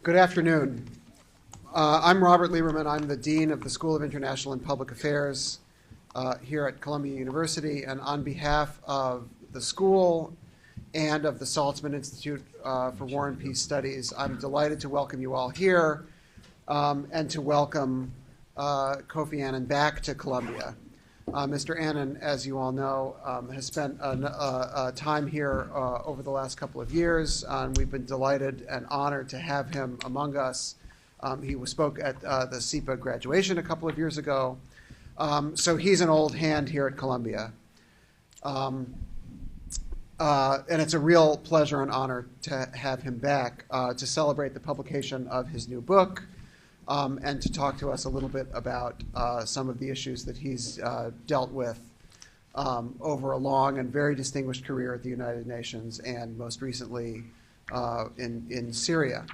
Good afternoon. I'm Robert Lieberman. I'm the Dean of the School of International and Public Affairs here at Columbia University. And on behalf of the school and of the Saltzman Institute for War and Peace Studies, I'm delighted to welcome you all here and to welcome Kofi Annan back to Columbia. Mr. Annan, as you all know, has spent time here over the last couple of years, and we've been delighted and honored to have him among us. He spoke at the SIPA graduation a couple of years ago, so he's an old hand here at Columbia. And it's a real pleasure and honor to have him back to celebrate the publication of his new book, and to talk to us a little bit about some of the issues that he's dealt with over a long and very distinguished career at the United Nations and most recently in Syria.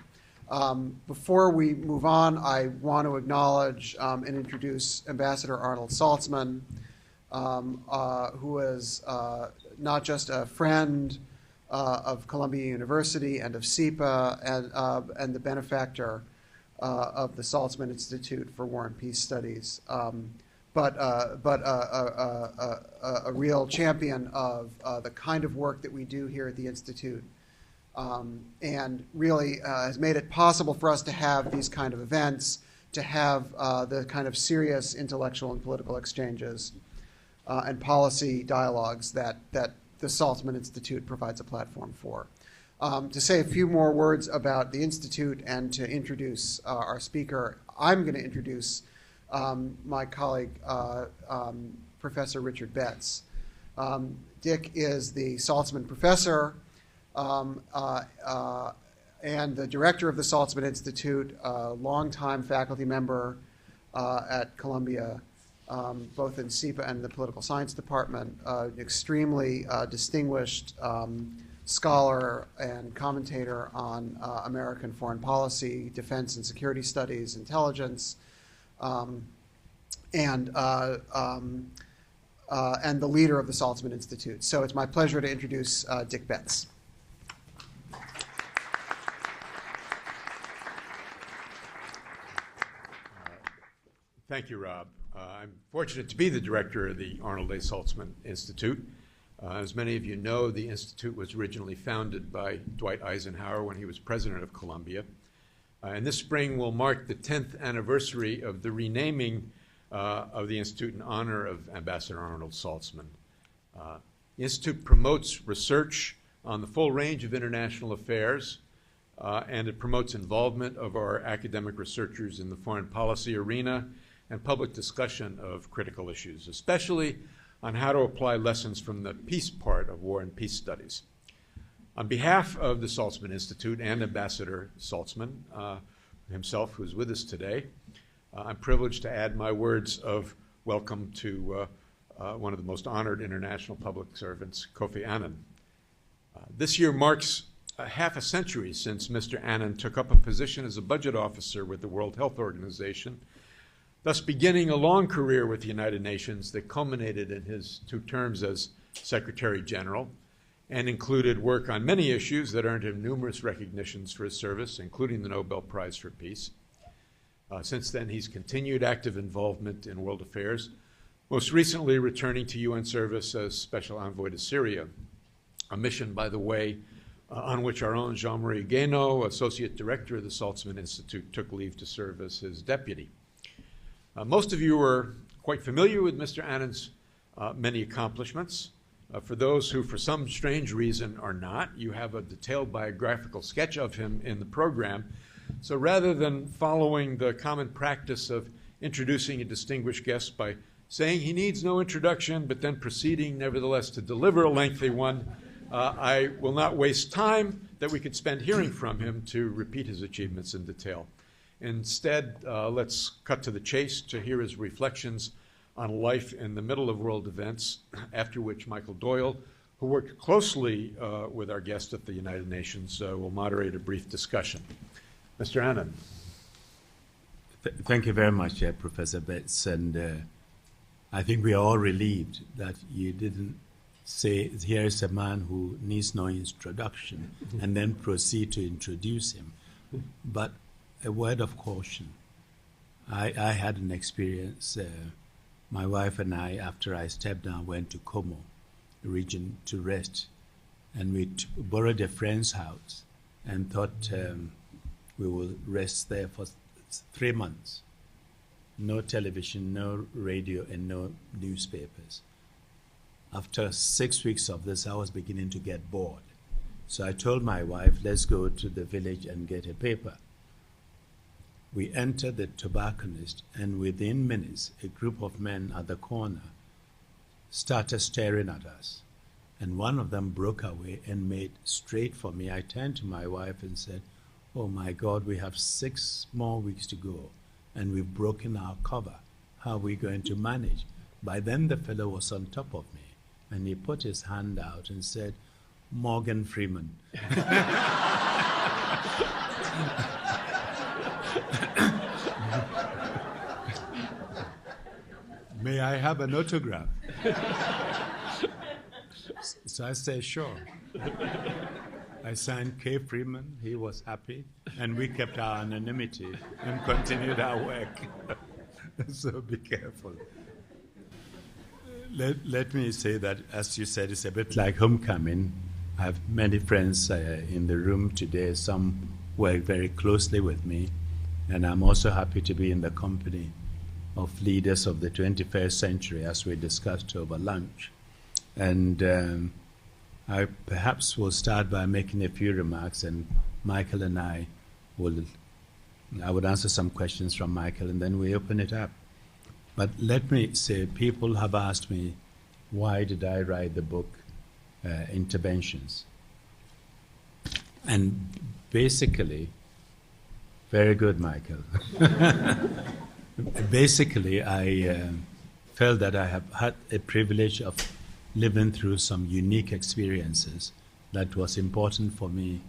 Before we move on, I want to acknowledge and introduce Ambassador Arnold Saltzman, who is not just a friend of Columbia University and of SIPA and the benefactor of the Saltzman Institute for War and Peace Studies, but a real champion of the kind of work that we do here at the Institute, and really has made it possible for us to have these kind of events, to have the kind of serious intellectual and political exchanges and policy dialogues that the Saltzman Institute provides a platform for. To say a few more words about the Institute and to introduce our speaker, I'm going to introduce my colleague, Professor Richard Betts. Dick is the Saltzman Professor and the director of the Saltzman Institute, a longtime faculty member at Columbia, both in SIPA and the Political Science Department, extremely distinguished scholar and commentator on American foreign policy, defense and security studies, intelligence, and the leader of the Saltzman Institute. So it's my pleasure to introduce Dick Betts. Thank you, Rob. I'm fortunate to be the director of the Arnold A. Saltzman Institute. As many of you know, the Institute was originally founded by Dwight Eisenhower when he was president of Columbia. And this spring will mark the 10th anniversary of the renaming of the Institute in honor of Ambassador Arnold Saltzman. The Institute promotes research on the full range of international affairs, and it promotes involvement of our academic researchers in the foreign policy arena and public discussion of critical issues, especially on how to apply lessons from the peace part of war and peace studies. On behalf of the Saltzman Institute and Ambassador Saltzman himself, who's with us today, I'm privileged to add my words of welcome to one of the most honored international public servants, Kofi Annan. This year marks half a century since Mr. Annan took up a position as a budget officer with the World Health Organization, thus beginning a long career with the United Nations that culminated in his 2 terms as Secretary General and included work on many issues that earned him numerous recognitions for his service, including the Nobel Prize for Peace. Since then, he's continued active involvement in world affairs, most recently returning to UN service as Special Envoy to Syria, a mission, by the way, on which our own Jean-Marie Guénaud, Associate Director of the Saltzman Institute, took leave to serve as his deputy. Most of you are quite familiar with Mr. Annan's many accomplishments. For those who, for some strange reason, are not, you have a detailed biographical sketch of him in the program. So rather than following the common practice of introducing a distinguished guest by saying he needs no introduction, but then proceeding nevertheless to deliver a lengthy one, I will not waste time that we could spend hearing from him to repeat his achievements in detail. Instead, let's cut to the chase to hear his reflections on life in the middle of world events, after which Michael Doyle, who worked closely with our guest at the United Nations, will moderate a brief discussion. Mr. Annan. Thank you very much, Professor Betts. And I think we are all relieved that you didn't say, here is a man who needs no introduction, and then proceed to introduce him. But a word of caution. I had an experience. My wife and I, after I stepped down, went to Cullom region to rest. And we borrowed a friend's house and thought we will rest there for 3 months. No television, no radio, and no newspapers. After 6 weeks of this, I was beginning to get bored. So I told my wife, let's go to the village and get a paper. We entered the tobacconist, and within minutes, a group of men at the corner started staring at us. And one of them broke away and made straight for me. I turned to my wife and said, oh my God, we have 6 more weeks to go, and we've broken our cover. How are we going to manage? By then, the fellow was on top of me, and he put his hand out and said, Morgan Freeman. May I have an autograph? So I said, sure. I signed K. Freeman. He was happy. And we kept our anonymity and continued our work. So be careful. Let me say that, as you said, it's a bit like homecoming. I have many friends in the room today. Some work very closely with me. And I'm also happy to be in the company of leaders of the 21st century, as we discussed over lunch. And I perhaps will start by making a few remarks, and Michael and I would answer some questions from Michael, and then we open it up. But let me say, people have asked me, why did I write the book, Interventions? And basically, very good, Michael. Basically, I felt that I have had a privilege of living through some unique experiences that was important for me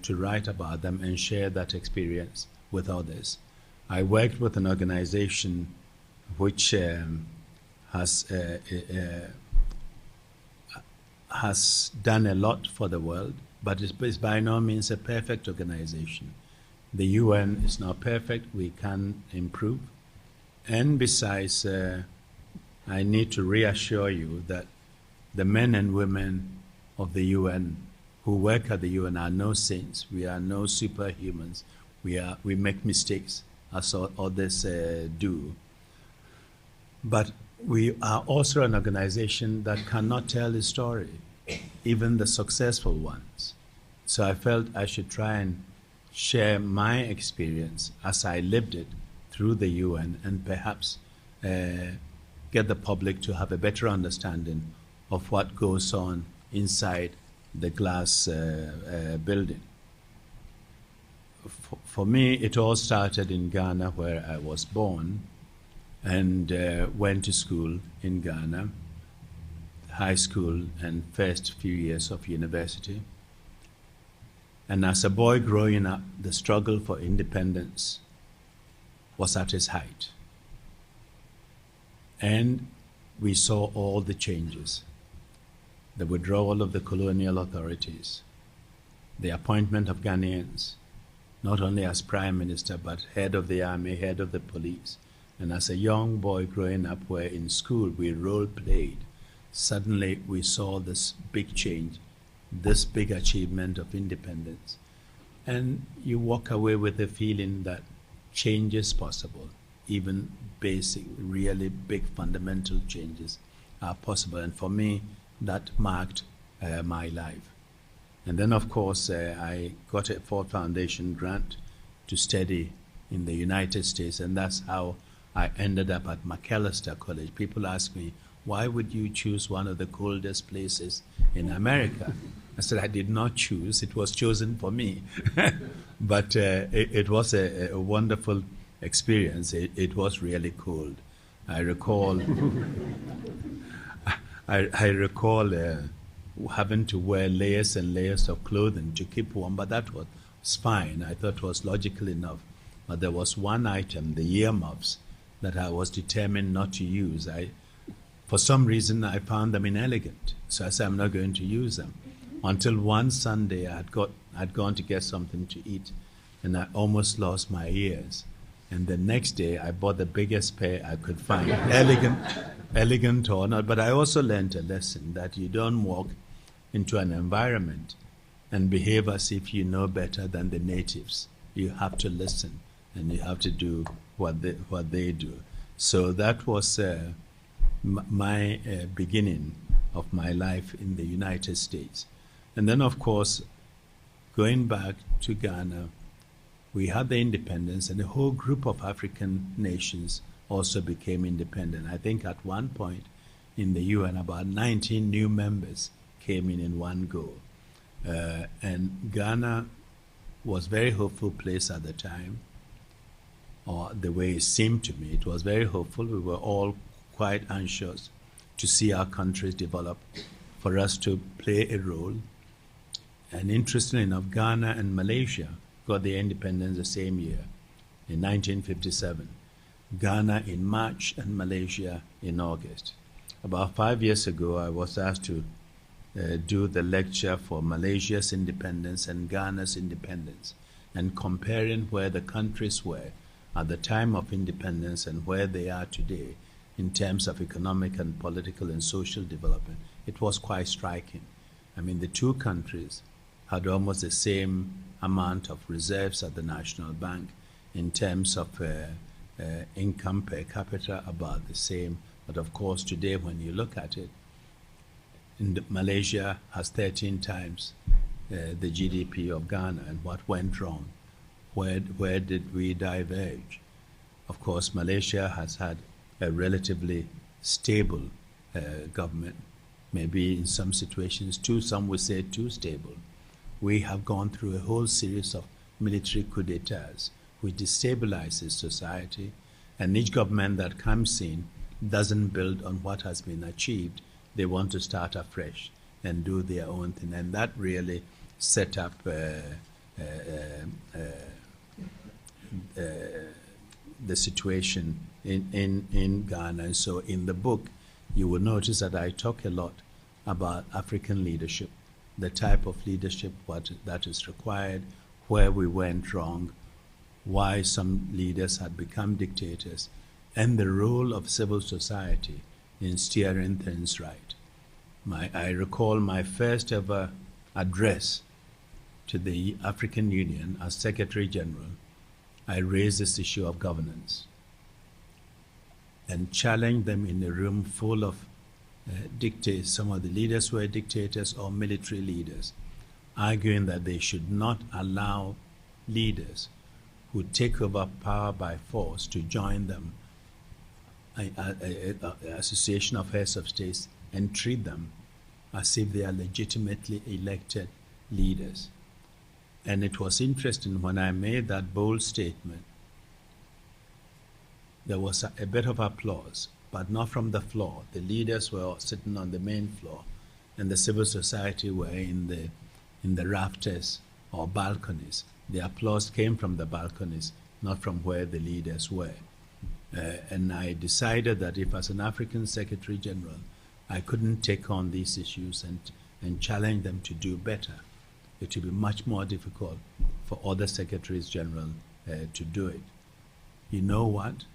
to write about them and share that experience with others. I worked with an organization which has done a lot for the world, but it's by no means a perfect organization. The UN is not perfect. We can improve. And besides, I need to reassure you that the men and women of the UN who work at the UN are no saints. We are no superhumans. We make mistakes, as others do. But we are also an organization that cannot tell a story, even the successful ones. So I felt I should try and share my experience as I lived it through the UN, and perhaps get the public to have a better understanding of what goes on inside the glass building. For me, it all started in Ghana, where I was born, and went to school in Ghana, high school and first few years of university. And as a boy growing up, the struggle for independence was at its height. And we saw all the changes: the withdrawal of the colonial authorities, the appointment of Ghanaians, not only as prime minister, but head of the army, head of the police. And as a young boy growing up, where in school we role played, suddenly we saw this big change, this big achievement of independence. And you walk away with the feeling that change is possible. Even basic, really big fundamental changes are possible. And for me, that marked my life. And then, of course, I got a Ford Foundation grant to study in the United States, and that's how I ended up at Macalester College. People ask me, why would you choose one of the coldest places in America? I said, I did not choose. It was chosen for me. But it was a wonderful experience. It was really cold. I recall having to wear layers and layers of clothing to keep warm, but that was fine. I thought it was logical enough. But there was one item, the earmuffs, that I was determined not to use. For some reason, I found them inelegant. So I said, I'm not going to use them. Until one Sunday, I'd gone to get something to eat, and I almost lost my ears. And the next day, I bought the biggest pair I could find, elegant or not. But I also learned a lesson that you don't walk into an environment and behave as if you know better than the natives. You have to listen, and you have to do what they do. So that was my beginning of my life in the United States. And then, of course, going back to Ghana, we had the independence, and a whole group of African nations also became independent. I think at one point in the UN, about 19 new members came in one go. And Ghana was a very hopeful place at the time, or the way it seemed to me. It was very hopeful. We were all quite anxious to see our countries develop, for us to play a role. And interestingly enough, Ghana and Malaysia got their independence the same year, in 1957. Ghana in March and Malaysia in August. About 5 years ago, I was asked to do the lecture for Malaysia's independence and Ghana's independence, and comparing where the countries were at the time of independence and where they are today in terms of economic and political and social development. It was quite striking. I mean, the two countries had almost the same amount of reserves at the National Bank in terms of income per capita, about the same. But of course, today when you look at it, Malaysia has 13 times the GDP of Ghana. And what went wrong? Where did we diverge? Of course, Malaysia has had a relatively stable government, maybe in some situations some would say too stable. We have gone through a whole series of military coup d'etats which destabilizes society, and each government that comes in doesn't build on what has been achieved. They want to start afresh and do their own thing, and that really set up the situation in Ghana. And so in the book, you will notice that I talk a lot about African leadership, the type of leadership that is required, where we went wrong, why some leaders had become dictators, and the role of civil society in steering things right. I recall my first ever address to the African Union as Secretary General. I raised this issue of governance and challenged them in a room full of dictators. Some of the leaders were dictators or military leaders, arguing that they should not allow leaders who take over power by force to join them, an association of heads of states, and treat them as if they are legitimately elected leaders. And it was interesting, when I made that bold statement, there was a bit of applause, but not from the floor. The leaders were sitting on the main floor, and the civil society were in the rafters or balconies. The applause came from the balconies, not from where the leaders were. And I decided that if, as an African Secretary General, I couldn't take on these issues and challenge them to do better, it would be much more difficult for other Secretaries General to do it. You know what?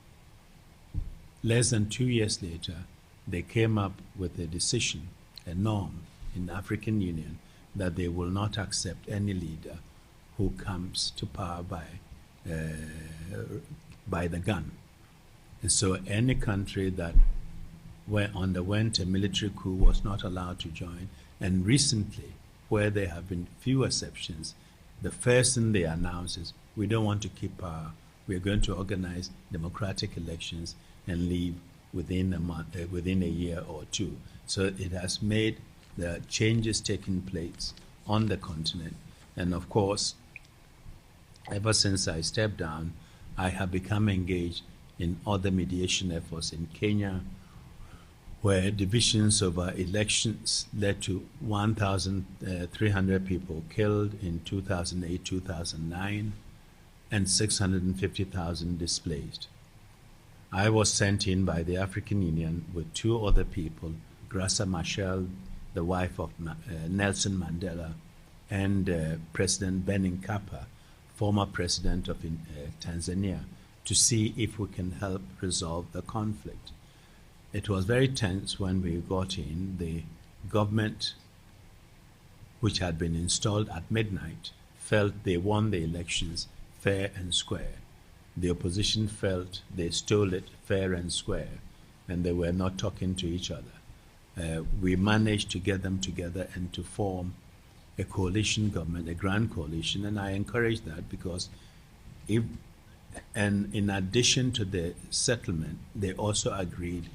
Less than 2 years later, they came up with a decision, a norm in the African Union, that they will not accept any leader who comes to power by the gun. And so any country that underwent a military coup was not allowed to join. And recently, where there have been few exceptions, the first thing they announce is, we don't want to keep power. We're going to organize democratic elections and leave within a month, within a year or two. So it has made the changes taking place on the continent. And of course, ever since I stepped down, I have become engaged in other mediation efforts in Kenya, where divisions over elections led to 1,300 people killed in 2008-2009 and 650,000 displaced. I was sent in by the African Union with two other people, Graça Machel, the wife of Nelson Mandela, and President Benin Kappa, former president of Tanzania, to see if we can help resolve the conflict. It was very tense when we got in. The government, which had been installed at midnight, felt they won the elections fair and square. The opposition felt they stole it fair and square, and they were not talking to each other. We managed to get them together and to form a coalition government, a grand coalition, and I encourage that because in addition to the settlement, they also agreed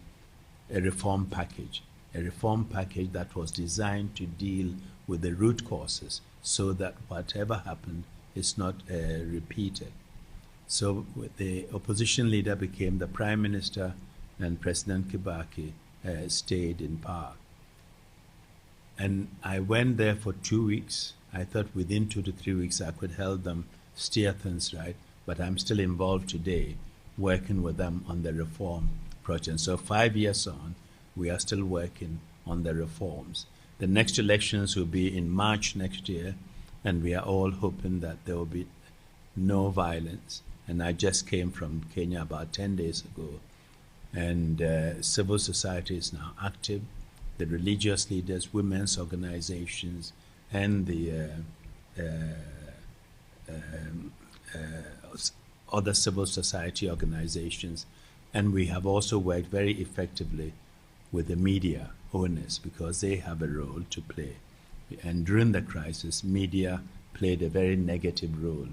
a reform package that was designed to deal with the root causes so that whatever happened is not repeated. So the opposition leader became the prime minister, and President Kibaki stayed in power. And I went there for 2 weeks. I thought within 2 to 3 weeks I could help them steer things right, but I'm still involved today working with them on the reform project. So 5 years on, we are still working on the reforms. The next elections will be in March next year, and we are all hoping that there will be no violence. And I just came from Kenya about 10 days ago, and civil society is now active. The religious leaders, women's organizations, and the other civil society organizations. And we have also worked very effectively with the media owners because they have a role to play. And during the crisis, media played a very negative role,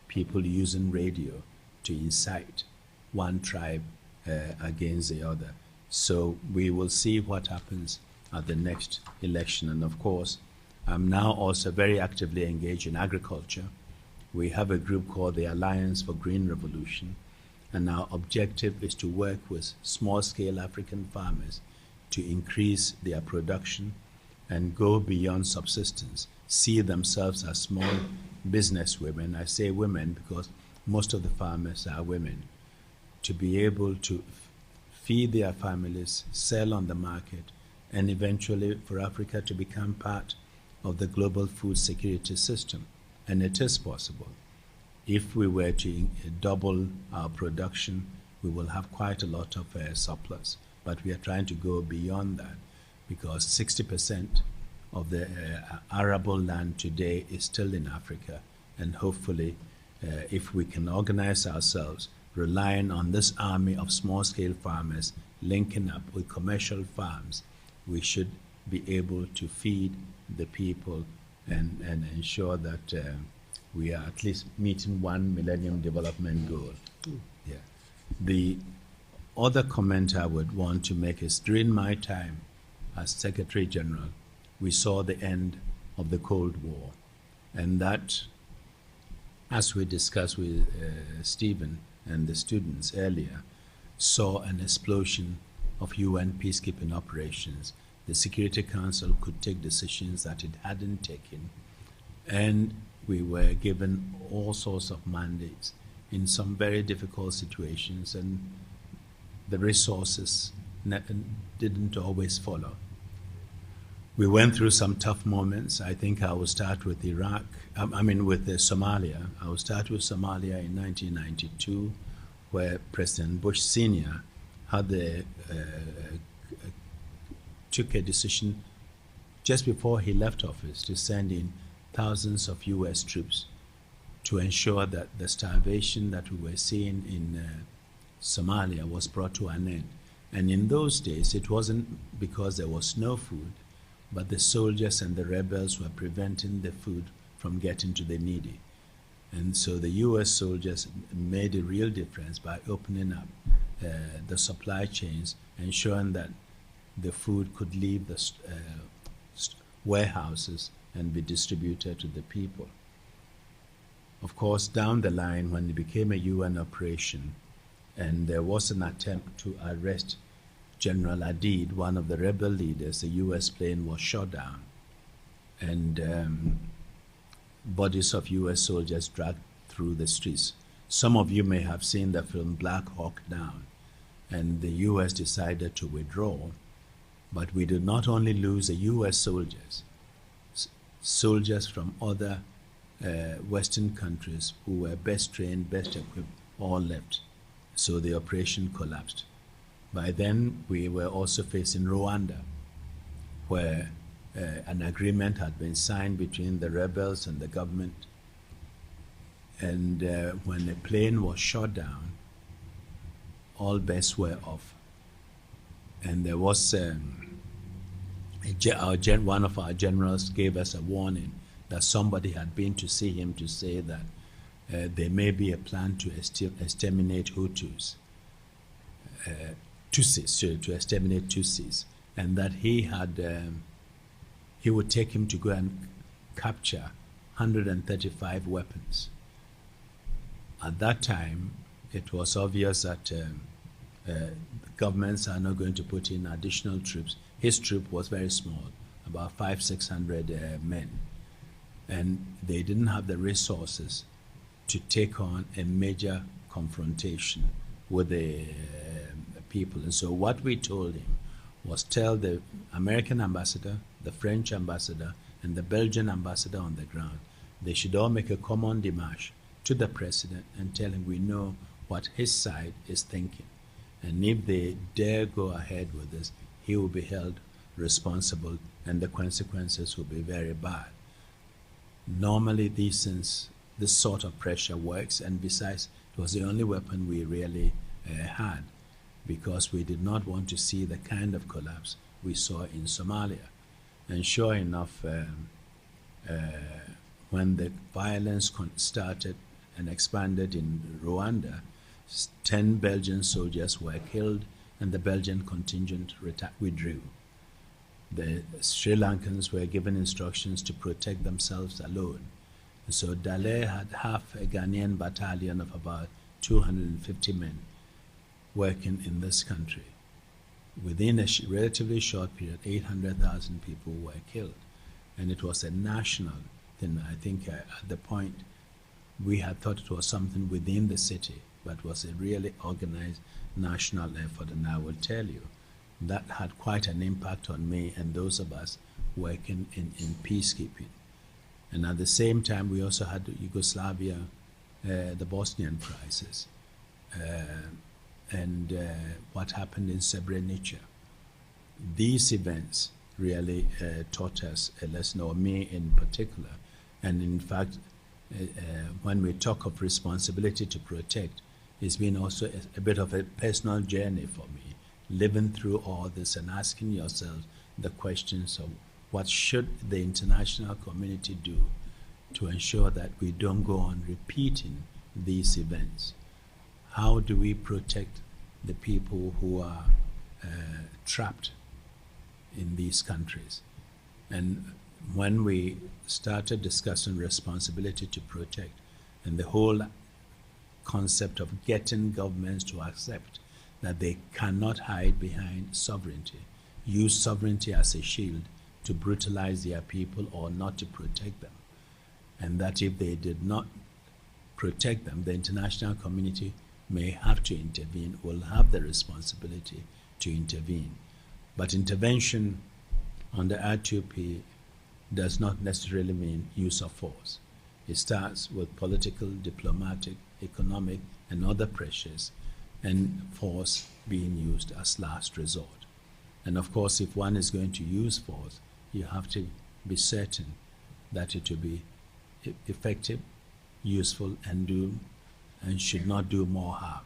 people using radio to incite one tribe against the other. So we will see what happens at the next election. And of course, I'm now also very actively engaged in agriculture. We have a group called the Alliance for Green Revolution, and our objective is to work with small-scale African farmers to increase their production and go beyond subsistence, see themselves as small business women. I say women because most of the farmers are women, to be able to feed their families, sell on the market, and eventually for Africa to become part of the global food security system. And it is possible. If we were to double our production, we will have quite a lot of surplus. But we are trying to go beyond that because 60% of the arable land today is still in Africa. And hopefully, if we can organize ourselves, relying on this army of small-scale farmers, linking up with commercial farms, we should be able to feed the people and ensure that we are at least meeting one Millennium Development Goal. Yeah. The other comment I would want to make is during my time as Secretary General, we saw the end of the Cold War. And that, as we discussed with Stephen and the students earlier, saw an explosion of UN peacekeeping operations. The Security Council could take decisions that it hadn't taken, and we were given all sorts of mandates in some very difficult situations, and the resources didn't always follow. We went through some tough moments. I think I will start with Somalia. I will start with Somalia in 1992, where President Bush Sr. took a decision just before he left office to send in thousands of U.S. troops to ensure that the starvation that we were seeing in Somalia was brought to an end. And in those days, it wasn't because there was no food, but the soldiers and the rebels were preventing the food from getting to the needy. And so the U.S. soldiers made a real difference by opening up the supply chains, ensuring that the food could leave the warehouses and be distributed to the people. Of course, down the line, when it became a UN operation, and there was an attempt to arrest General Adid, one of the rebel leaders, the U.S. plane was shot down, and bodies of U.S. soldiers dragged through the streets. Some of you may have seen the film Black Hawk Down, and the U.S. decided to withdraw, but we did not only lose the U.S. soldiers, soldiers from other Western countries who were best trained, best equipped, all left. So the operation collapsed. By then, we were also facing Rwanda, where an agreement had been signed between the rebels and the government. And when the plane was shot down, all bets were off. And there was one of our generals gave us a warning that somebody had been to see him to say that there may be a plan to exterminate Hutus, Tutsis, to exterminate Tutsis, and that he would take him to go and capture 135 weapons. At that time, it was obvious that governments are not going to put in additional troops. His troop was very small, about 500-600 men, and they didn't have the resources to take on a major confrontation with the people. And so what we told him was tell the American ambassador, the French ambassador, and the Belgian ambassador on the ground, they should all make a common démarche to the president and tell him we know what his side is thinking. And if they dare go ahead with this, he will be held responsible and the consequences will be very bad. Normally these things, this sort of pressure works, and besides, it was the only weapon we really had, because we did not want to see the kind of collapse we saw in Somalia. And sure enough, when the violence started and expanded in Rwanda, 10 Belgian soldiers were killed and the Belgian contingent withdrew. The Sri Lankans were given instructions to protect themselves alone. So Dale had half a Ghanaian battalion of about 250 men working in this country. Within a relatively short period, 800,000 people were killed. And it was a national thing. I think at the point, we had thought it was something within the city, but was a really organized national effort. And I will tell you, that had quite an impact on me and those of us working in peacekeeping. And at the same time, we also had Yugoslavia, the Bosnian crisis, and what happened in Srebrenica. These events really taught us a lesson, or me in particular. And in fact, when we talk of responsibility to protect, it's been also a bit of a personal journey for me, living through all this and asking yourself the questions of what should the international community do to ensure that we don't go on repeating these events? How do we protect the people who are trapped in these countries? And when we started discussing responsibility to protect, and the whole concept of getting governments to accept that they cannot hide behind sovereignty, use sovereignty as a shield to brutalize their people or not to protect them, and that if they did not protect them, the international community may have to intervene, will have the responsibility to intervene. But intervention under R2P does not necessarily mean use of force. It starts with political, diplomatic, economic, and other pressures, and force being used as last resort. And of course, if one is going to use force, you have to be certain that it will be effective, useful, and should not do more harm.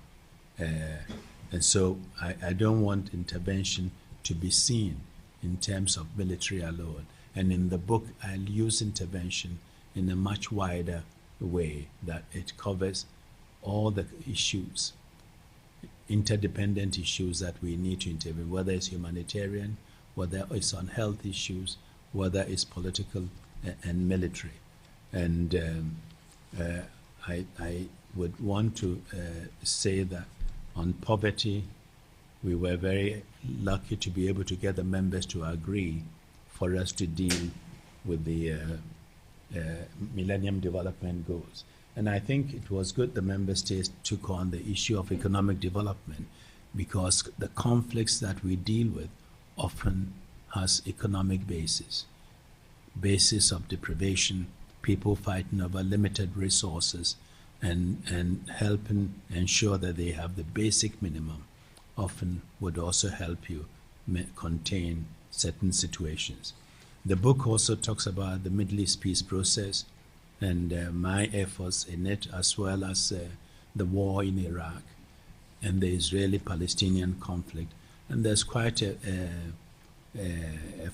And so I don't want intervention to be seen in terms of military alone. And in the book, I'll use intervention in a much wider way, that it covers all the issues, interdependent issues that we need to intervene, whether it's humanitarian, whether it's on health issues, whether it's political and military. And I would want to say that on poverty, we were very lucky to be able to get the members to agree for us to deal with the Millennium Development Goals. And I think it was good the member states took on the issue of economic development, because the conflicts that we deal with often has economic basis of deprivation, people fighting over limited resources and helping ensure that they have the basic minimum often would also help you contain certain situations. The book also talks about the Middle East peace process and my efforts in it, as well as the war in Iraq and the Israeli-Palestinian conflict. And there's quite a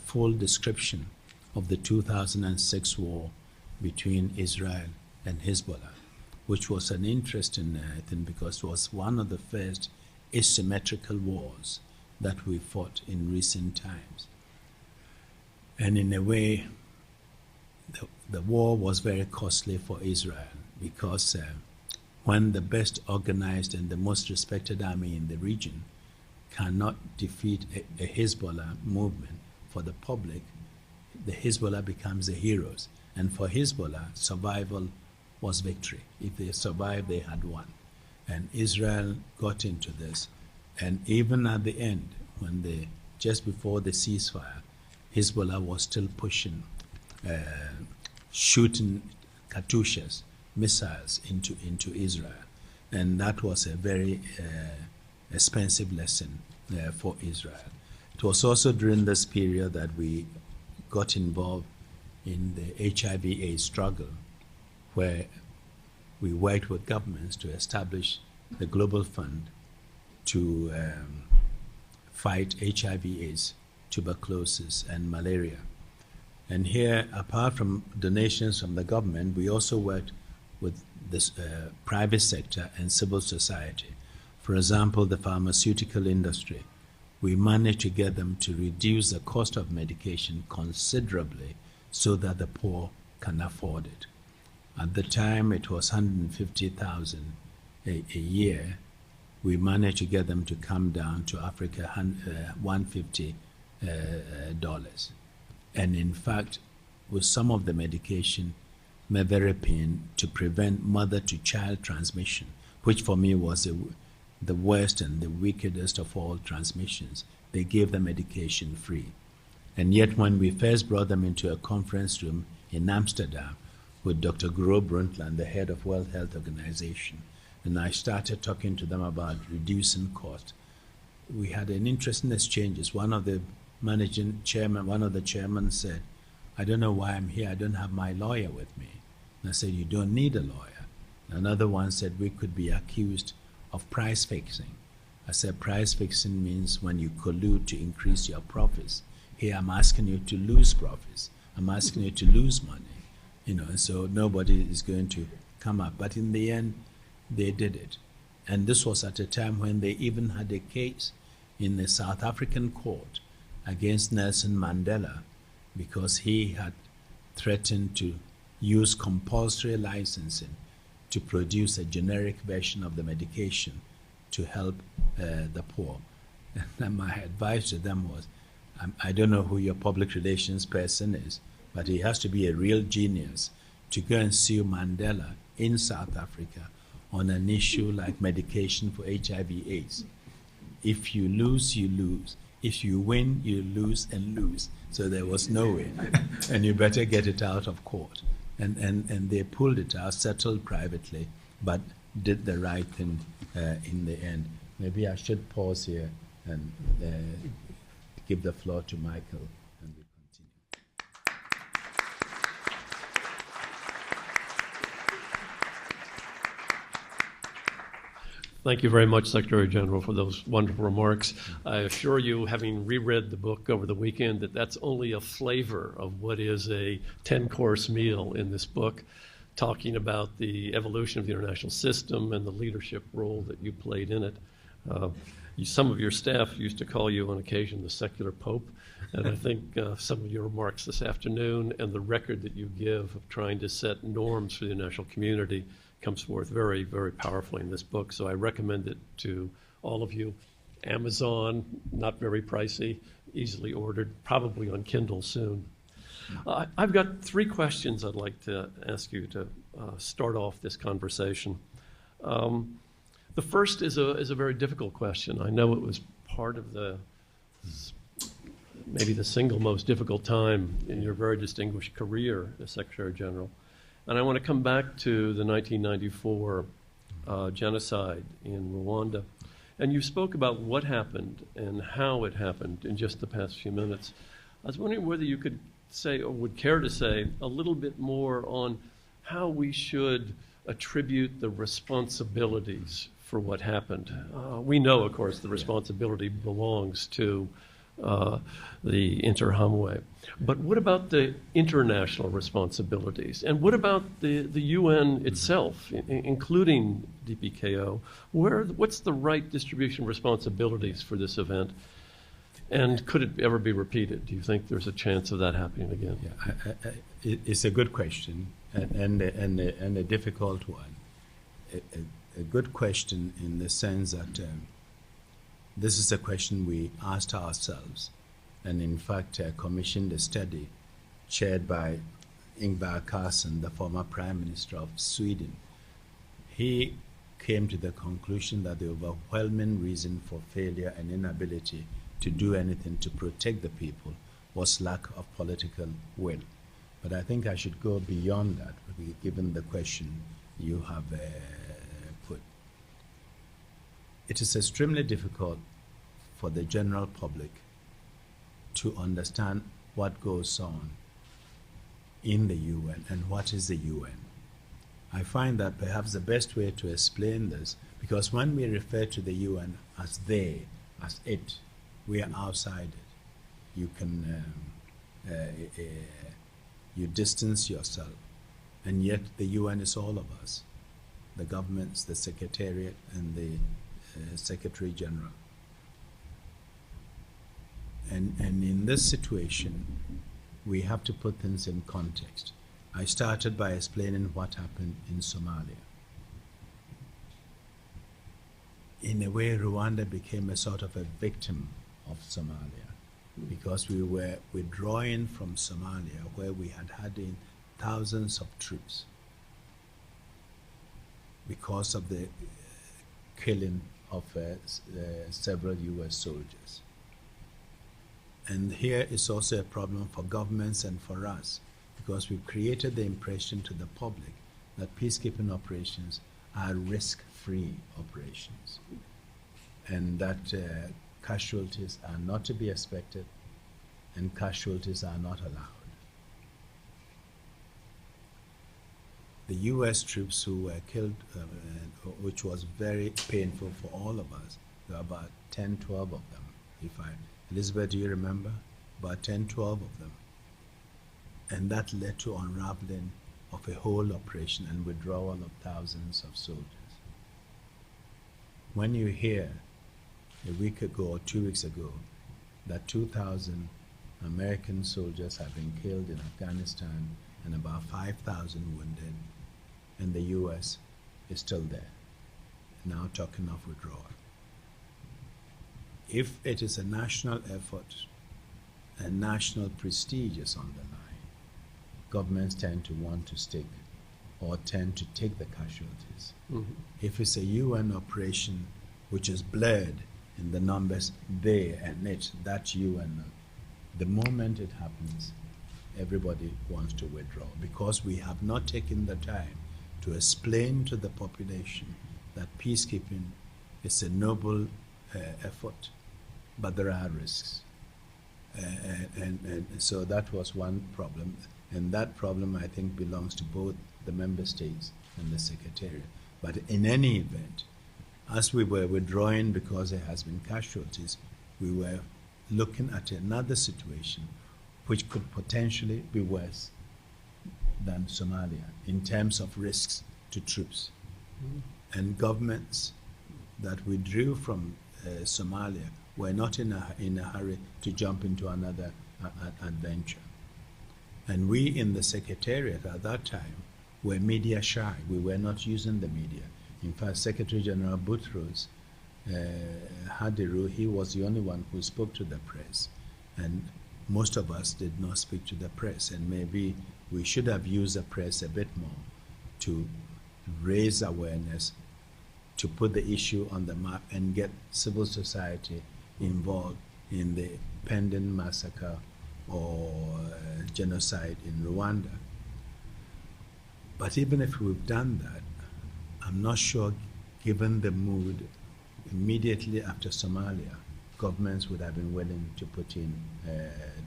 full description of the 2006 war between Israel and Hezbollah, which was an interesting thing because it was one of the first asymmetrical wars that we fought in recent times. And in a way, the war was very costly for Israel because when the best organized and the most respected army in the region cannot defeat a Hezbollah movement for the public, the Hezbollah becomes the heroes. And for Hezbollah, survival was victory. If they survived, they had won. And Israel got into this. And even at the end, when just before the ceasefire, Hezbollah was still pushing, shooting Katyushas, missiles into Israel. And that was a very expensive lesson for Israel. It was also during this period that we got involved in the HIV/AIDS struggle, where we worked with governments to establish the Global Fund to fight HIV/AIDS, tuberculosis, and malaria. And here, apart from donations from the government, we also worked with the private sector and civil society. For example, the pharmaceutical industry. We managed to get them to reduce the cost of medication considerably so that the poor can afford it. At the time, it was $150,000 a year. We managed to get them to come down to Africa $150. And in fact, with some of the medication, meverapine, to prevent mother-to-child transmission, which for me was the worst and the wickedest of all transmissions, they gave the medication free. And yet when we first brought them into a conference room in Amsterdam with Dr. Gro Brundtland, the head of World Health Organization, and I started talking to them about reducing cost, we had an interesting exchanges. One of the chairman said, "I don't know why I'm here. I don't have my lawyer with me." And I said, "You don't need a lawyer." Another one said, "We could be accused of price fixing." I said, "Price fixing means when you collude to increase your profits. Here I'm asking you to lose profits. I'm asking you to lose money, and so nobody is going to come up." But in the end, they did it. And this was at a time when they even had a case in the South African court against Nelson Mandela because he had threatened to use compulsory licensing to produce a generic version of the medication to help the poor. And my advice to them was, I don't know who your public relations person is, but he has to be a real genius to go and sue Mandela in South Africa on an issue like medication for HIV/AIDS. If you lose, you lose. If you win, you lose and lose. So there was no way. And you better get it out of court. And they pulled it out, settled privately, but did the right thing in the end. Maybe I should pause here and give the floor to Michael, and we continue. Thank you very much, Secretary General, for those wonderful remarks. I assure you, having reread the book over the weekend, that that's only a flavor of what is a 10-course meal in this book, talking about the evolution of the international system and the leadership role that you played in it. Some of your staff used to call you on occasion the secular pope, and I think some of your remarks this afternoon and the record that you give of trying to set norms for the international community comes forth very, very powerfully in this book. So I recommend it to all of you. Amazon, not very pricey, easily ordered, probably on Kindle soon. I've got 3 questions I'd like to ask you to start off this conversation. The first is a very difficult question. I know it was part of maybe the single most difficult time in your very distinguished career as Secretary General. And I want to come back to the 1994 genocide in Rwanda. And you spoke about what happened and how it happened in just the past few minutes. I was wondering whether you could say, or would care to say, a little bit more on how we should attribute the responsibilities for what happened. We know, of course, the responsibility belongs to the Interahamwe. But what about the international responsibilities? And what about the UN itself, including DPKO? What's the right distribution of responsibilities for this event? And could it ever be repeated? Do you think there's a chance of that happening again? Yeah, it's a good question and a difficult one. A good question in the sense that this is a question we asked ourselves, and in fact commissioned a study chaired by Ingvar Carlsson, the former Prime Minister of Sweden. He came to the conclusion that the overwhelming reason for failure and inability to do anything to protect the people was lack of political will. But I think I should go beyond that, given the question you have put. It is extremely difficult for the general public to understand what goes on in the UN and what is the UN. I find that perhaps the best way to explain this, because when we refer to the UN as they, as it, we are outside it. You can you distance yourself, and yet the UN is all of us, the governments, the Secretariat, and the Secretary General. And in this situation, we have to put things in context. I started by explaining what happened in Somalia. In a way, Rwanda became a sort of a victim of Somalia, because we were withdrawing from Somalia, where we had in thousands of troops because of the killing of several US soldiers. And here is also a problem for governments and for us, because we've created the impression to the public that peacekeeping operations are risk-free operations, and that casualties are not to be expected and casualties are not allowed. The US troops who were killed, which was very painful for all of us, there were about 10, 12 of them. Elizabeth, do you remember? About 10, 12 of them. And that led to unraveling of a whole operation and withdrawal of thousands of soldiers. When you hear a week ago or 2 weeks ago that 2,000 American soldiers have been killed in Afghanistan and about 5,000 wounded, and the US is still there, now talking of withdrawal. If it is a national effort and national prestige is on the line, governments tend to want to stick or tend to take the casualties. Mm-hmm. If it's a UN operation which is blurred in the numbers, they and it, that UN, the moment it happens, everybody wants to withdraw, because we have not taken the time to explain to the population that peacekeeping is a noble effort, but there are risks. And so that was one problem. And that problem, I think, belongs to both the member states and the Secretariat. But in any event, as we were withdrawing because there has been casualties, we were looking at another situation which could potentially be worse than Somalia in terms of risks to troops. Mm-hmm. And governments that withdrew from Somalia were not in a hurry to jump into another adventure. And we in the Secretariat at that time were media shy. We were not using the media. In fact, Secretary General Boutros had the rule. He was the only one who spoke to the press. And most of us did not speak to the press. And maybe we should have used the press a bit more to raise awareness, to put the issue on the map and get civil society involved in the pending massacre or genocide in Rwanda. But even if we've done that, I'm not sure, given the mood immediately after Somalia, governments would have been willing to put in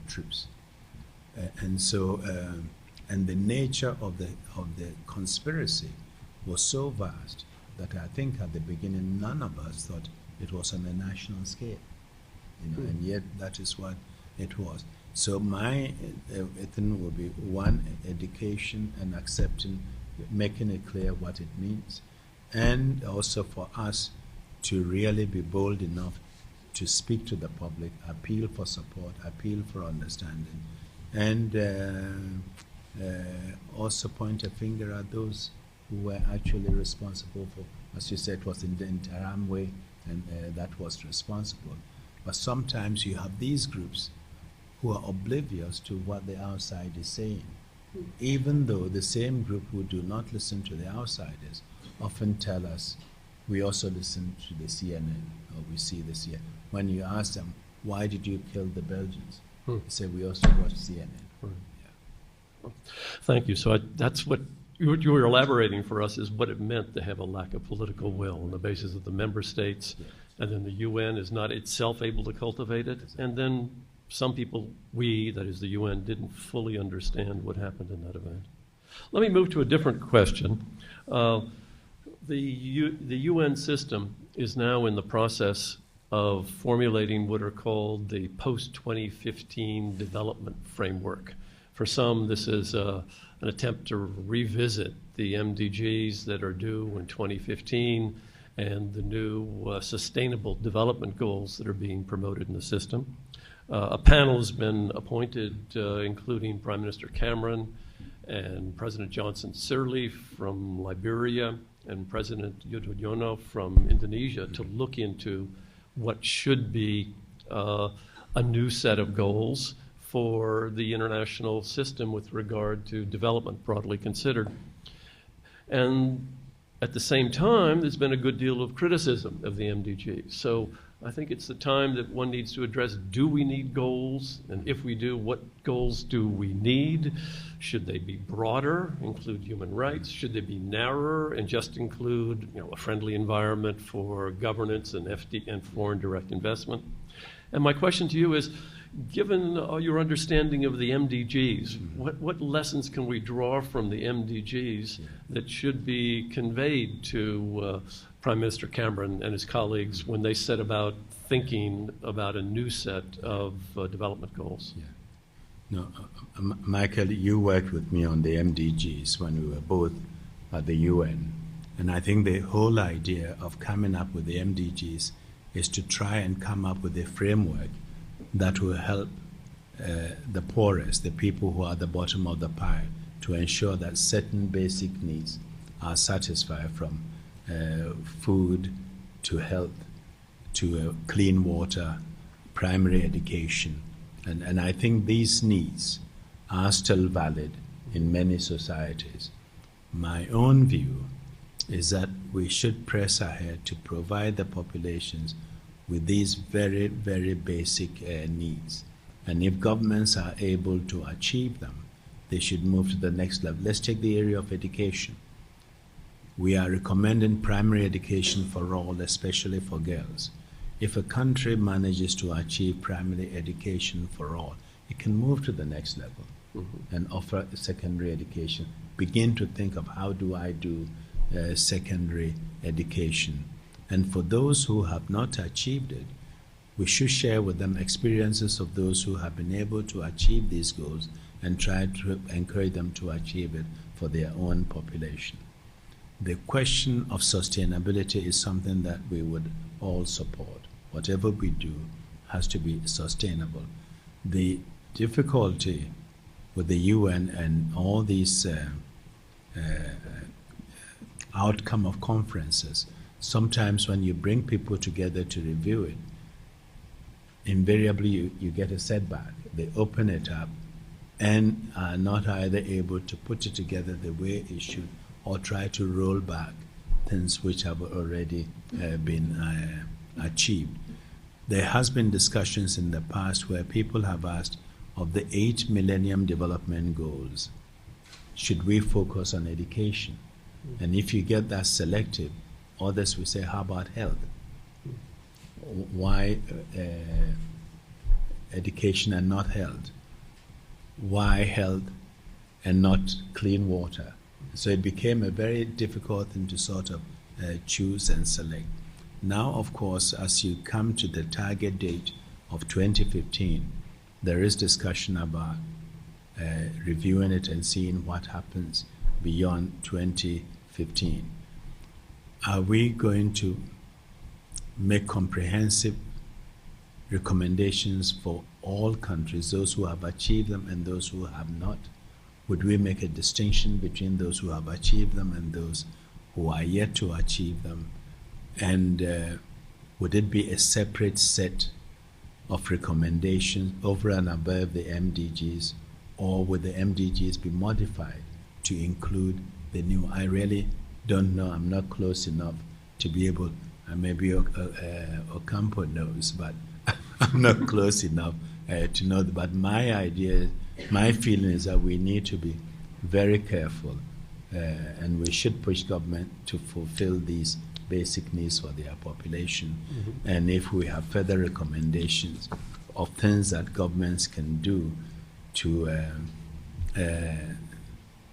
troops. And the nature of the conspiracy was so vast that I think at the beginning none of us thought it was on a national scale, and yet that is what it was. So my thing would be, one, education and accepting, making it clear what it means, and also for us to really be bold enough to speak to the public, appeal for support, appeal for understanding, and also point a finger at those who were actually responsible for, as you said, it was in the interim way, and that was responsible. But sometimes you have these groups who are oblivious to what the outside is saying, even though the same group who do not listen to the outsiders often tell us, we also listen to the CNN, or we see the CNN. When you ask them, why did you kill the Belgians? They say, we also watch CNN. Yeah. Thank you. So that's what you were elaborating for us, is what it meant to have a lack of political will on the basis of the member states, and then the UN is not itself able to cultivate it, and then some people, that is the UN, didn't fully understand what happened in that event. Let me move to a different question. The UN system is now in the process of formulating what are called the post-2015 development framework. For some, this is an attempt to revisit the MDGs that are due in 2015 and the new sustainable development goals that are being promoted in the system. A panel has been appointed, including Prime Minister Cameron and President Johnson Sirleaf from Liberia and President Yudhoyono from Indonesia, to look into what should be a new set of goals for the international system with regard to development, broadly considered. And at the same time, there's been a good deal of criticism of the MDGs. So I think it's the time that one needs to address, do we need goals? And if we do, what goals do we need? Should they be broader, include human rights? Should they be narrower and just include, a friendly environment for governance and and foreign direct investment? And my question to you is, given your understanding of the MDGs, what lessons can we draw from the MDGs that should be conveyed to Prime Minister Cameron and his colleagues when they set about thinking about a new set of development goals? Yeah. No, Michael, you worked with me on the MDGs when we were both at the UN, and I think the whole idea of coming up with the MDGs is to try and come up with a framework that will help the poorest, the people who are at the bottom of the pile, to ensure that certain basic needs are satisfied, from food to health to clean water, primary education. And I think these needs are still valid in many societies. My own view is that we should press ahead to provide the populations with these very, very basic needs. And if governments are able to achieve them, they should move to the next level. Let's take the area of education. We are recommending primary education for all, especially for girls. If a country manages to achieve primary education for all, it can move to the next level and offer secondary education. Begin to think of, how do I do secondary education? And for those who have not achieved it, we should share with them experiences of those who have been able to achieve these goals and try to encourage them to achieve it for their own population. The question of sustainability is something that we would all support. Whatever we do has to be sustainable. The difficulty with the UN and all these outcome of conferences, sometimes when you bring people together to review it, invariably you get a setback. They open it up and are not either able to put it together the way it should, or try to roll back things which have already been achieved. There has been discussions in the past where people have asked, of the 8 Millennium Development Goals, should we focus on education? And if you get that selective, others will say, how about health? Why education and not health? Why health and not clean water? So it became a very difficult thing to sort of choose and select. Now, of course, as you come to the target date of 2015, there is discussion about reviewing it and seeing what happens beyond 2015. Are we going to make comprehensive recommendations for all countries, those who have achieved them and those who have not? Would we make a distinction between those who have achieved them and those who are yet to achieve them? And would it be a separate set of recommendations over and above the MDGs, or would the MDGs be modified to include the new? I really don't know. I'm not close enough to be able, maybe Ocampo knows, but I'm not close enough to know. But my idea, my feeling is that we need to be very careful and we should push government to fulfill these basic needs for their population. Mm-hmm. And if we have further recommendations of things that governments can do to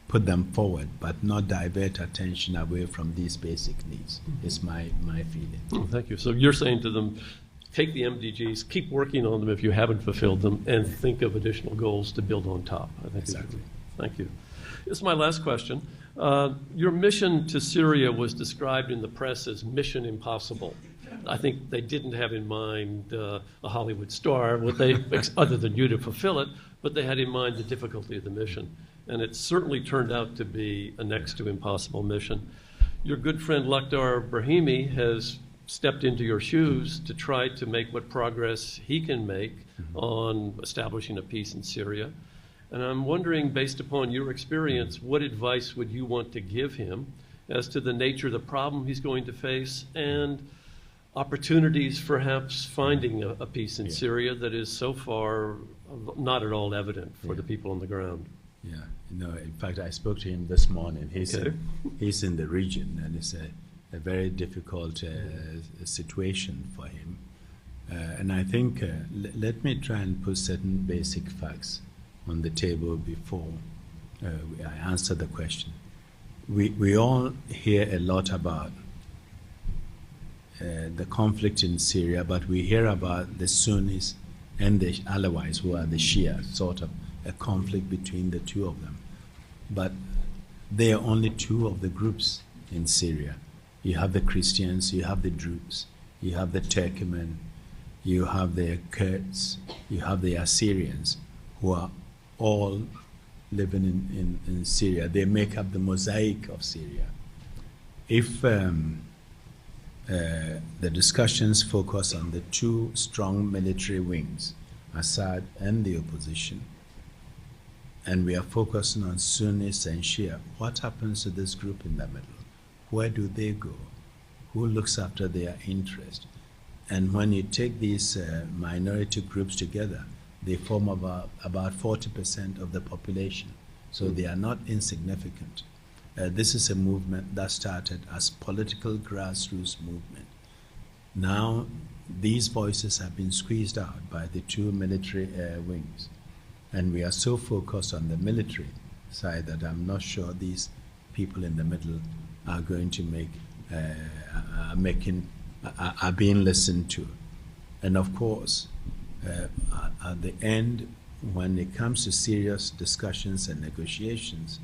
put them forward, but not divert attention away from these basic needs, is my feeling. Oh, thank you. So you're saying to them, take the MDGs, keep working on them if you haven't fulfilled them, and think of additional goals to build on top. I think exactly. Thank you. This is my last question. Your mission to Syria was described in the press as mission impossible. I think they didn't have in mind a Hollywood star, other than you, to fulfill it, but they had in mind the difficulty of the mission. And it certainly turned out to be a next to impossible mission. Your good friend Lakhdar Brahimi has stepped into your shoes to try to make what progress he can make on establishing a peace in Syria. And I'm wondering, based upon your experience, what advice would you want to give him as to the nature of the problem he's going to face and opportunities for perhaps finding a peace in Syria that is so far not at all evident for the people on the ground? Yeah, in fact, I spoke to him this morning. He's in the region, and it's a very difficult situation for him. And I think, let me try and put certain basic facts on the table before I answer the question. We all hear a lot about the conflict in Syria, but we hear about the Sunnis and the Alawites, who are the Shia, sort of a conflict between the two of them. But they are only two of the groups in Syria. You have the Christians, you have the Druze, you have the Turkmen, you have the Kurds, you have the Assyrians, who are all living in Syria. They make up the mosaic of Syria. If the discussions focus on the two strong military wings, Assad and the opposition, and we are focusing on Sunnis and Shia, what happens to this group in the middle? Where do they go? Who looks after their interest? And when you take these minority groups together, they form about 40% of the population. So they are not insignificant. This is a movement that started as political grassroots movement. Now, these voices have been squeezed out by the two military wings. And we are so focused on the military side that I'm not sure these people in the middle are going to are being listened to. And of course, at the end, when it comes to serious discussions and negotiations,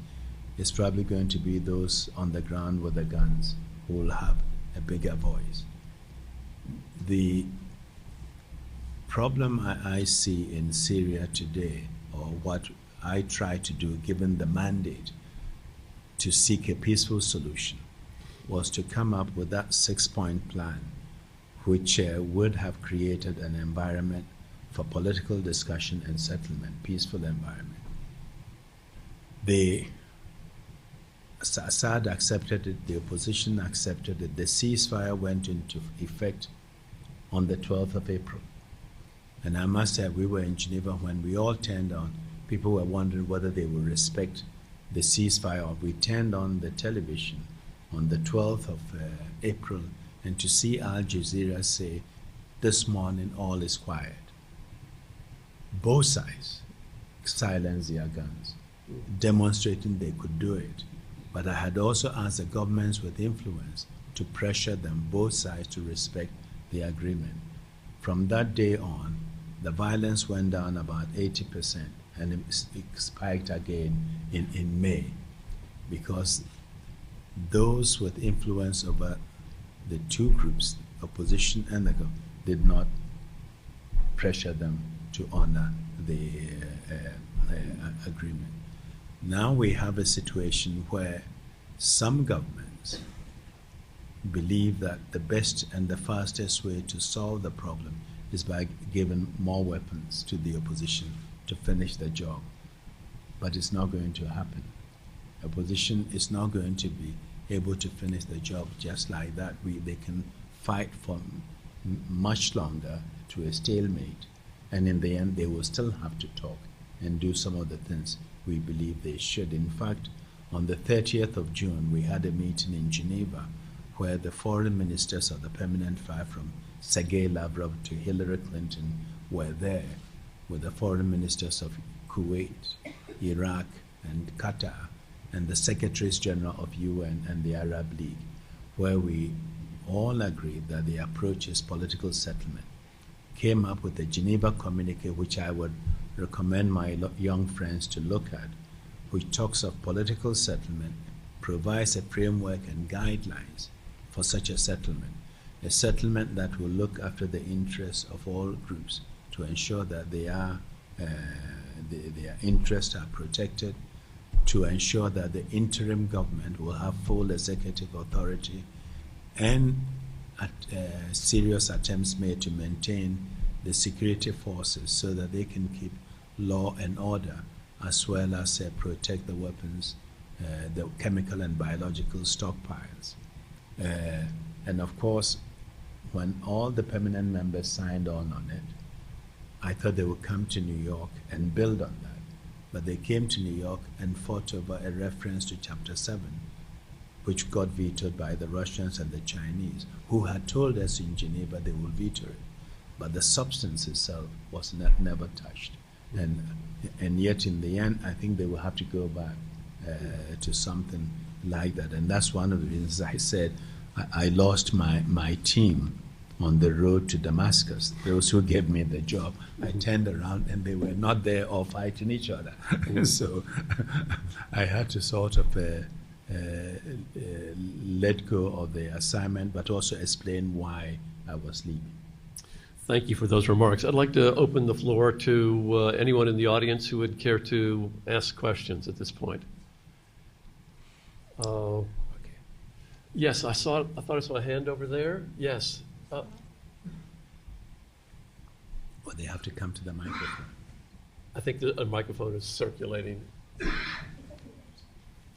it's probably going to be those on the ground with the guns who will have a bigger voice. The problem I see in Syria today, or what I try to do, given the mandate to seek a peaceful solution, was to come up with that 6-point plan, which would have created an environment for political discussion and settlement, peaceful environment. Assad accepted it, the opposition accepted it, the ceasefire went into effect on the 12th of April. And I must say, we were in Geneva when we all turned on. People were wondering whether they would respect the ceasefire. We turned on the television on the 12th of April, and to see Al Jazeera say, this morning all is quiet. Both sides silenced their guns, demonstrating they could do it. But I had also asked the governments with influence to pressure them, both sides, to respect the agreement. From that day on, the violence went down about 80%, and it spiked again in May, because those with influence over the two groups, opposition and the government, did not pressure them to honor the agreement. Now we have a situation where some governments believe that the best and the fastest way to solve the problem is by giving more weapons to the opposition to finish the job. But it's not going to happen. Opposition is not going to be able to finish the job just like that. They can fight for much longer to a stalemate, and in the end they will still have to talk and do some of the things we believe they should. In fact, on the 30th of June, we had a meeting in Geneva where the foreign ministers of the Permanent Five, from Sergei Lavrov to Hillary Clinton, were there, with the foreign ministers of Kuwait, Iraq, and Qatar, and the Secretaries General of UN and the Arab League, where we all agreed that the approach is political settlement. Came up with the Geneva communique, which I would recommend my young friends to look at, which talks of political settlement, provides a framework and guidelines for such a settlement that will look after the interests of all groups to ensure that their interests are protected, to ensure that the interim government will have full executive authority, and serious attempts made to maintain the security forces so that they can keep law and order, as well as protect the weapons, the chemical and biological stockpiles. And of course, when all the permanent members signed on it, I thought they would come to New York and build on that. But they came to New York and fought over a reference to Chapter 7, which got vetoed by the Russians and the Chinese, who had told us in Geneva they will veto it. But the substance itself was never touched. And yet in the end, I think they will have to go back to something like that. And that's one of the reasons I said I lost my team on the road to Damascus. Those who gave me the job, I turned around and they were not there or fighting each other. So I had to sort of let go of the assignment, but also explain why I was leaving. Thank you for those remarks. I'd like to open the floor to anyone in the audience who would care to ask questions at this point. Okay. Yes, I thought I saw a hand over there. Yes. Well, they have to come to the microphone. I think a microphone is circulating.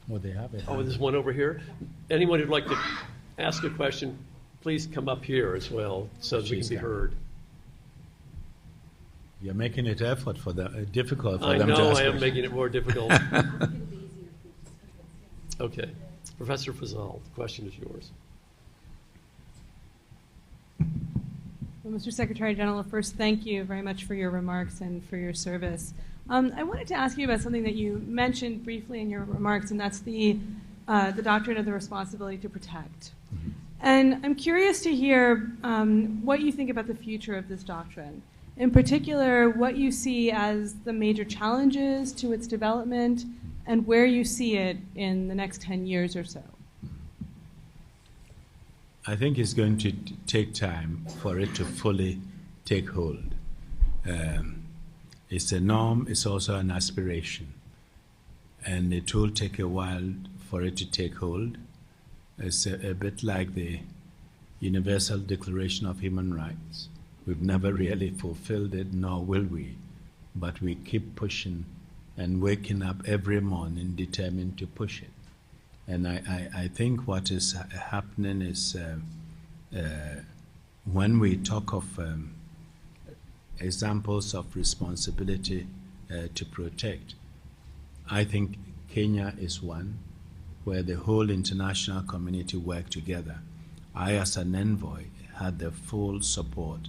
Well, they have it. Oh, there's one over here. Anyone who'd like to ask a question, please come up here as well so that we can be heard. You're making it difficult for them to ask I know I am questions. making it more difficult. Okay. Professor Fazal, the question is yours. Well, Mr. Secretary General, first, thank you very much for your remarks and for your service. I wanted to ask you about something that you mentioned briefly in your remarks, and that's the doctrine of the responsibility to protect. Mm-hmm. And I'm curious to hear what you think about the future of this doctrine. In particular, what you see as the major challenges to its development and where you see it in the next 10 years or so. I think it's going to take time for it to fully take hold. It's a norm, it's also an aspiration. And it will take a while for it to take hold. It's a bit like the Universal Declaration of Human Rights. We've never really fulfilled it, nor will we. But we keep pushing and waking up every morning determined to push it. And I think what is happening is when we talk of examples of responsibility to protect, I think Kenya is one, where the whole international community worked together. I, as an envoy, had the full support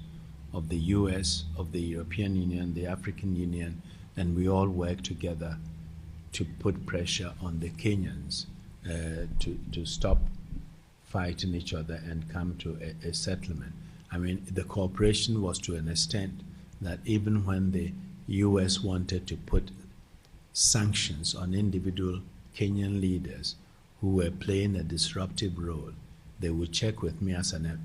of the US, of the European Union, the African Union, and we all worked together to put pressure on the Kenyans to stop fighting each other and come to a settlement. I mean, the cooperation was to an extent that even when the US wanted to put sanctions on individual Kenyan leaders who were playing a disruptive role, they would check with me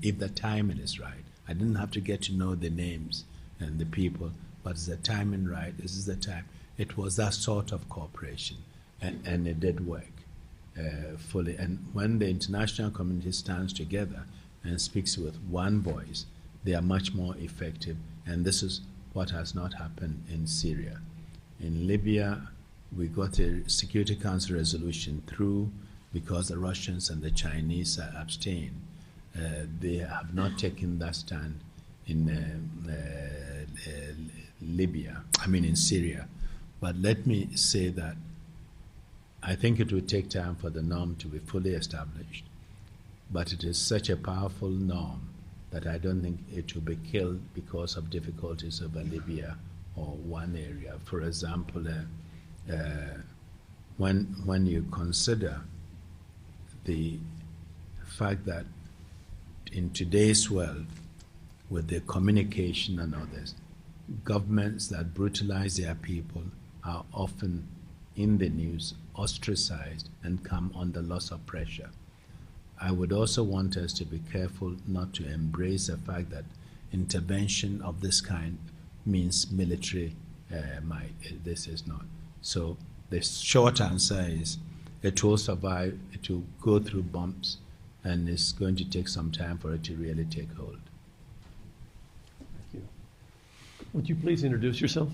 if the timing is right. I didn't have to get to know the names and the people, but is the timing right? This is the time. It was that sort of cooperation, and it did work fully. And when the international community stands together and speaks with one voice, they are much more effective. And this is what has not happened in Syria. In Libya, we got a Security Council resolution through because the Russians and the Chinese abstained. They have not taken that stand in in Syria. But let me say that I think it will take time for the norm to be fully established. But it is such a powerful norm that I don't think it will be killed because of difficulties over Libya or one area. For example, when you consider the fact that in today's world, with the communication and others, governments that brutalize their people are often in the news, ostracized, and come under loss of pressure. I would also want us to be careful not to embrace the fact that intervention of this kind means military might. This is not. So the short answer is it will survive, it will go through bumps, and it's going to take some time for it to really take hold. Thank you. Would you please introduce yourself?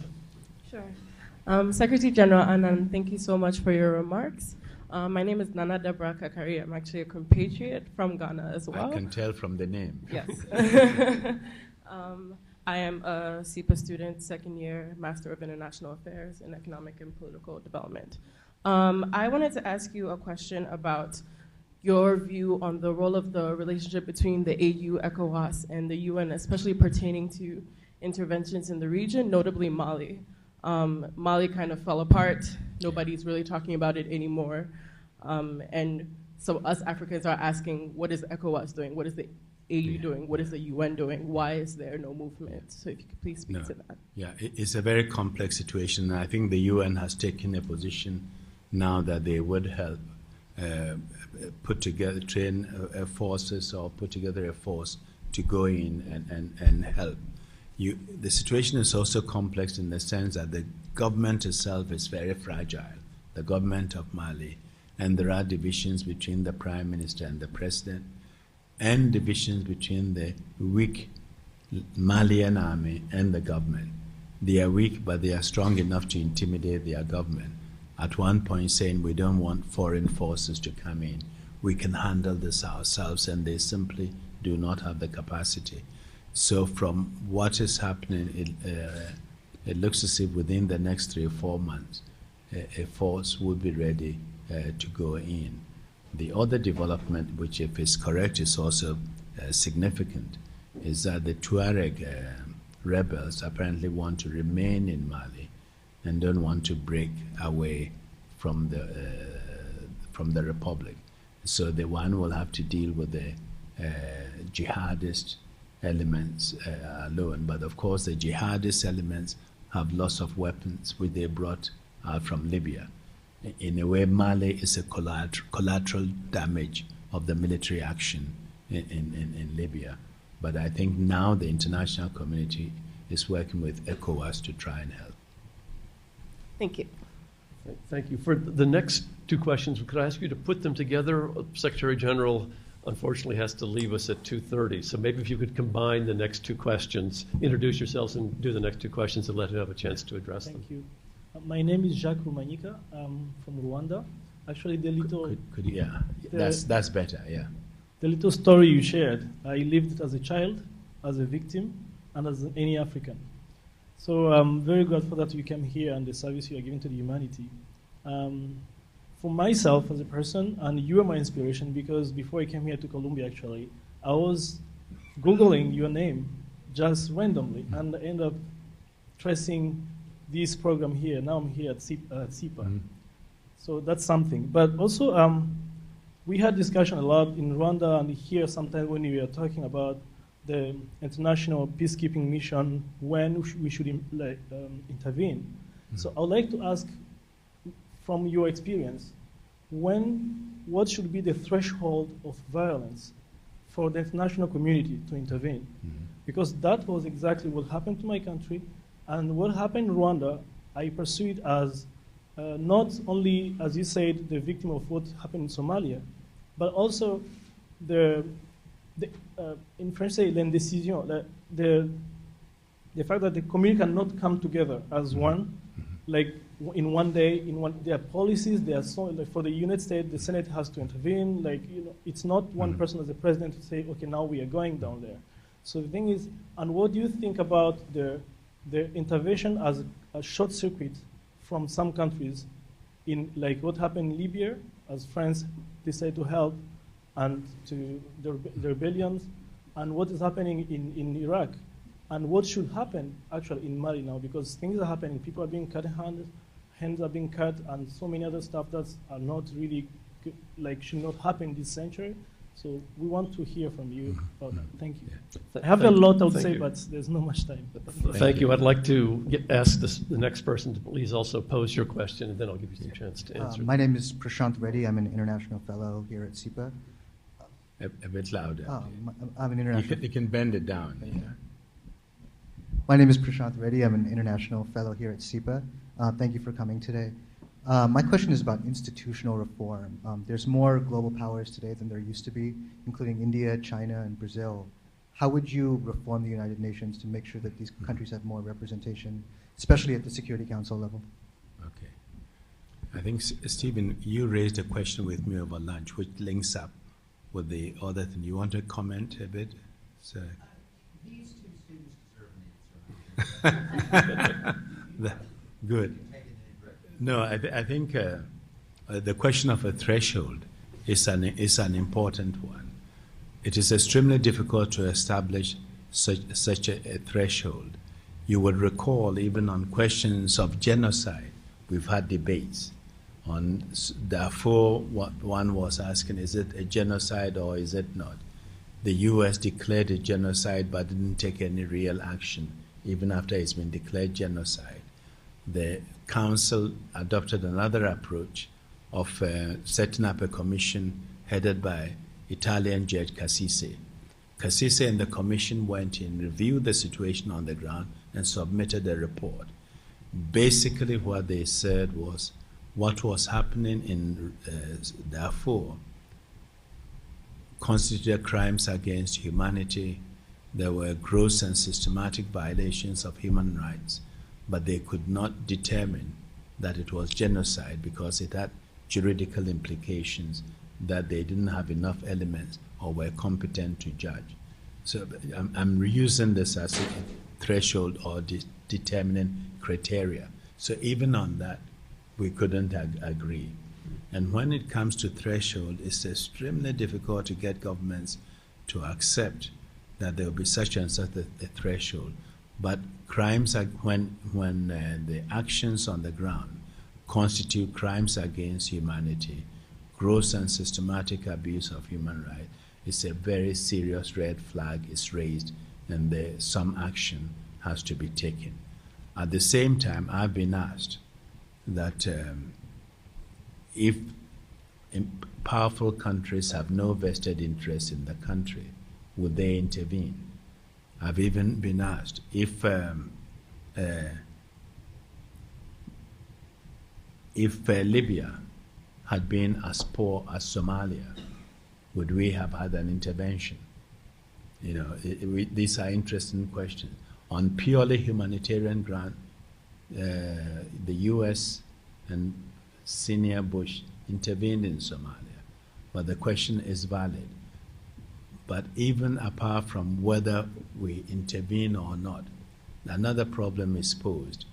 Sure. Secretary General Annan, thank you so much for your remarks. My name is Nana Deborah Kakari. I'm actually a compatriot from Ghana as well. I can tell from the name. Yes. I am a CEPA student, second year, Master of International Affairs in Economic and Political Development. I wanted to ask you a question about your view on the role of the relationship between the AU, ECOWAS, and the UN, especially pertaining to interventions in the region, notably Mali. Mali kind of fell apart. Nobody's really talking about it anymore. And so us Africans are asking, what is ECOWAS doing? What is the AU doing? What is the UN doing? Why is there no movement? So if you could please speak to that. Yeah, it's a very complex situation. I think the UN has taken a position now that they would help put together, train forces or put together a force to go in and help. The situation is also complex in the sense that the government itself is very fragile, the government of Mali, and there are divisions between the Prime Minister and the President, and divisions between the weak Malian army and the government. They are weak, but they are strong enough to intimidate their government. At one point saying, we don't want foreign forces to come in. We can handle this ourselves, and they simply do not have the capacity. So from what is happening, it looks as if within the next 3 or 4 months, a force would be ready to go in. The other development, which if it's correct is also significant, is that the Tuareg rebels apparently want to remain in Mali and don't want to break away from the republic. So the one will have to deal with the jihadist elements alone. But of course, the jihadist elements have lots of weapons which they brought from Libya. In a way, Mali is a collateral damage of the military action in Libya. But I think now the international community is working with ECOWAS to try and help. Thank you. Thank you. For the next 2 questions, could I ask you to put them together? Secretary General unfortunately has to leave us at 2:30, so maybe if you could combine the next 2 questions, introduce yourselves and do the next 2 questions and let him have a chance to address them. Thank you. My name is Jacques Rumanyika. I'm from Rwanda. Actually, that's better, yeah. The little story you shared, I lived as a child, as a victim, and as any African. So I'm very grateful that you came here and the service you are giving to the humanity. for myself as a person, and you are my inspiration because before I came here to Columbia, actually, I was Googling your name just randomly, and I ended up tracing this program here. Now I'm here at CIPA. Mm-hmm. So that's something. But also, we had discussion a lot in Rwanda and here sometimes when we were talking about the international peacekeeping mission, when we should intervene. Mm-hmm. So I would like to ask, from your experience, what should be the threshold of violence for the international community to intervene? Mm-hmm. Because that was exactly what happened to my country, and what happened in Rwanda, I perceive it as not only, as you said, the victim of what happened in Somalia, but also in French say l'indecision, the fact that the community cannot come together as one, like in one day, their policies, they are so, like for the United States, the Senate has to intervene, it's not one person as the president to say, okay, now we are going down there. So the thing is, and what do you think about the intervention as a short circuit from some countries in like what happened in Libya, as France decided to help and to the rebellions, and what is happening in Iraq, and what should happen actually in Mali now, because things are happening, people are being cut hands are being cut, and so many other stuff that are not really, should not happen this century. So we want to hear from you about that. Thank you. I have a lot I would say, but there's not much time. Thank you. I'd like to ask the next person to please also pose your question, and then I'll give you some chance to answer. My name is Prashant Reddy. I'm an international fellow here at SIPA. A bit louder. I'm an international. You can bend it down. Yeah. My name is Prashant Reddy. I'm an international fellow here at SIPA. Thank you for coming today. My question is about institutional reform. There's more global powers today than there used to be, including India, China, and Brazil. How would you reform the United Nations to make sure that these countries have more representation, especially at the Security Council level? Okay. I think, Stephen, you raised a question with me over lunch, which links up with the other thing. You want to comment a bit? So. These two students deserve an answer. Good. No, I think the question of a threshold is an important one. It is extremely difficult to establish such a threshold. You would recall even on questions of genocide, we've had debates. On Darfur, one was asking, is it a genocide or is it not? The U.S. declared a genocide but didn't take any real action, even after it's been declared genocide. The Council adopted another approach of setting up a commission headed by Italian Judge Cassese. Cassese and the commission went in, reviewed the situation on the ground, and submitted a report. Basically, what they said was what was happening in Darfur constituted crimes against humanity. There were gross and systematic violations of human rights, but they could not determine that it was genocide because it had juridical implications that they didn't have enough elements or were competent to judge. So I'm reusing this as a threshold or determining criteria. So even on that, we couldn't agree. And when it comes to threshold, it's extremely difficult to get governments to accept that there will be such and such a threshold. But crimes are when the actions on the ground constitute crimes against humanity, gross and systematic abuse of human rights, it's a very serious red flag is raised, and some action has to be taken. At the same time, I've been asked that if powerful countries have no vested interest in the country, would they intervene? I've even been asked if Libya had been as poor as Somalia, would we have had an intervention? You know, these are interesting questions. On purely humanitarian ground, the U.S. and senior Bush intervened in Somalia, but the question is valid. But even apart from whether we intervene or not, another problem is posed.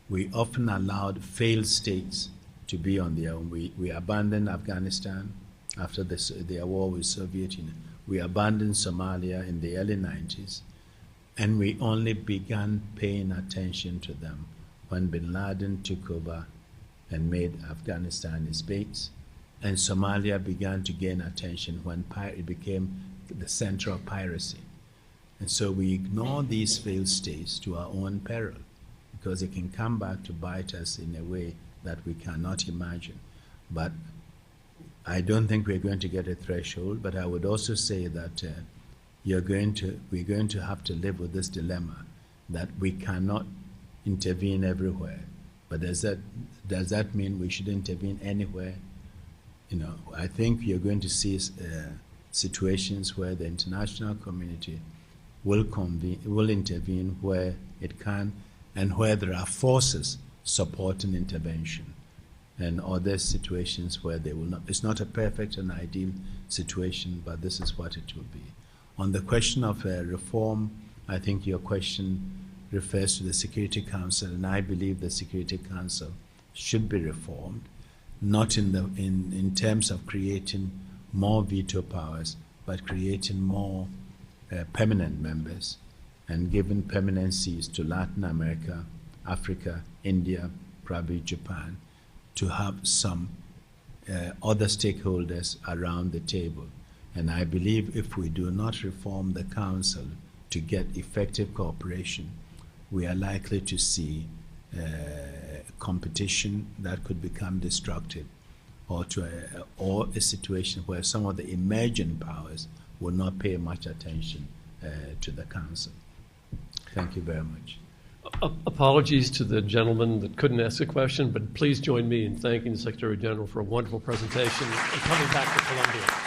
We often allowed failed states to be on their own. We abandoned Afghanistan after the war with Soviet Union. We abandoned Somalia in the early 90s, and we only began paying attention to them when bin Laden took over and made Afghanistan his base, and Somalia began to gain attention when it became the center of piracy. And so we ignore these failed states to our own peril, because they can come back to bite us in a way that we cannot imagine. But I don't think we're going to get a threshold, but I would also say that we're going to have to live with this dilemma that we cannot intervene everywhere. But does that mean we should intervene anywhere? I think you're going to see situations where the international community will intervene where it can, and where there are forces supporting intervention, and other situations where they will not. It's not a perfect and ideal situation, but this is what it will be. On the question of reform, I think your question refers to the Security Council, and I believe the Security Council should be reformed, not in terms of creating more veto powers, but creating more permanent members and giving permanencies to Latin America, Africa, India, probably Japan, to have some other stakeholders around the table. And I believe if we do not reform the Council to get effective cooperation, we are likely to see competition that could become destructive, or a situation where some of the emerging powers will not pay much attention to the Council. Thank you very much. Apologies to the gentleman that couldn't ask a question, but please join me in thanking the Secretary General for a wonderful presentation and coming back to Columbia.